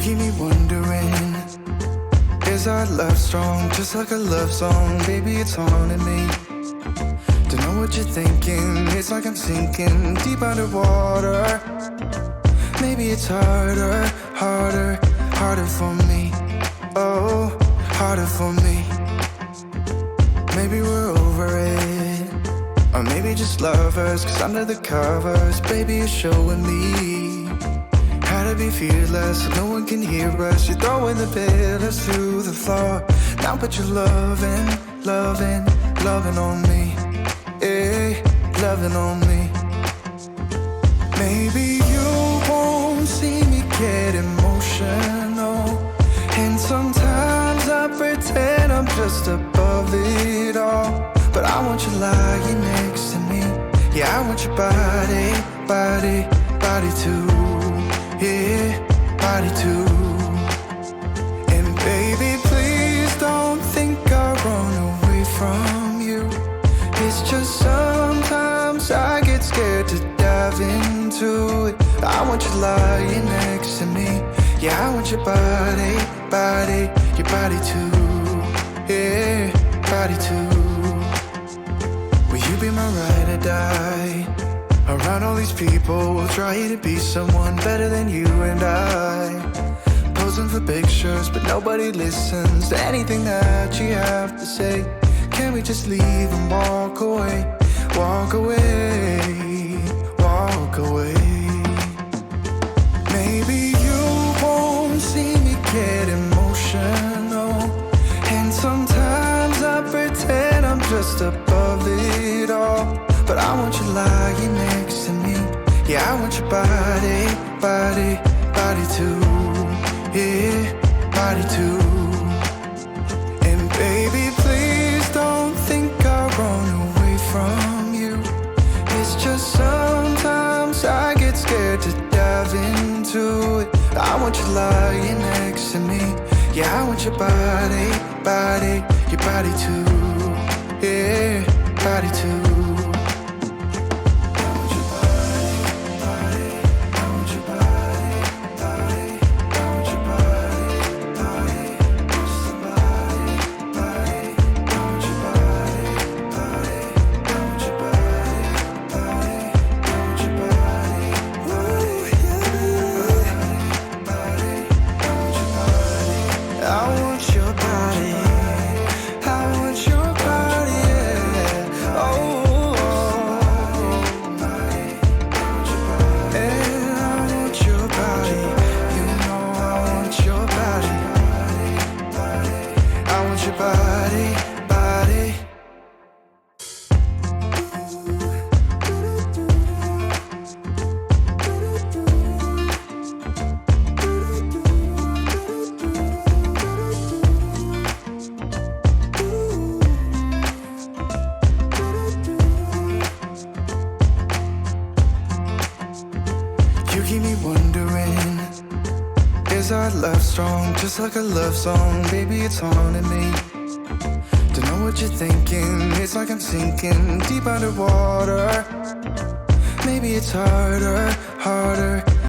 keep me wondering, is our love strong, just like a love song? Baby, it's haunting me. Don't know what you're thinking, it's like I'm sinking deep underwater. Maybe it's harder, harder, harder for me. Oh, harder for me. Maybe we're over it, or maybe just lovers, cause under the covers, baby, you're showing me how to be fearless so no one can hear us. You're throwing the pillars through the floor. Now put your loving, loving, loving on me. Yeah, loving on me. Maybe you won't see me get emotional, and sometimes I pretend I'm just above it all. But I want you lying next to me. Yeah, I want your body, body, body too. Yeah, body too. And baby, please don't think I'll run away from you. It's just sometimes I get scared to dive into it. I want you lying next to me. Yeah, I want your body, body, your body too. Yeah, body too. Will you be my ride or die? Around all these people, we'll try to be someone better than you and I. Posing for pictures, but nobody listens to anything that you have to say. Can we just leave and walk away? Walk away, walk away. Maybe you won't see me get emotional, and sometimes I pretend I'm just above it all. But I want you lying next to me. Yeah, I want your body, body, body too. Yeah, body too. And baby, please don't think I'll run away from you. It's just sometimes I get scared to dive into it. I want you lying next to me. Yeah, I want your body, body, your body too. Yeah, body too. You keep me wondering, is our love strong, just like a love song? Baby, it's haunting me. Don't know what you're thinking, it's like I'm sinking deep underwater. Maybe it's harder,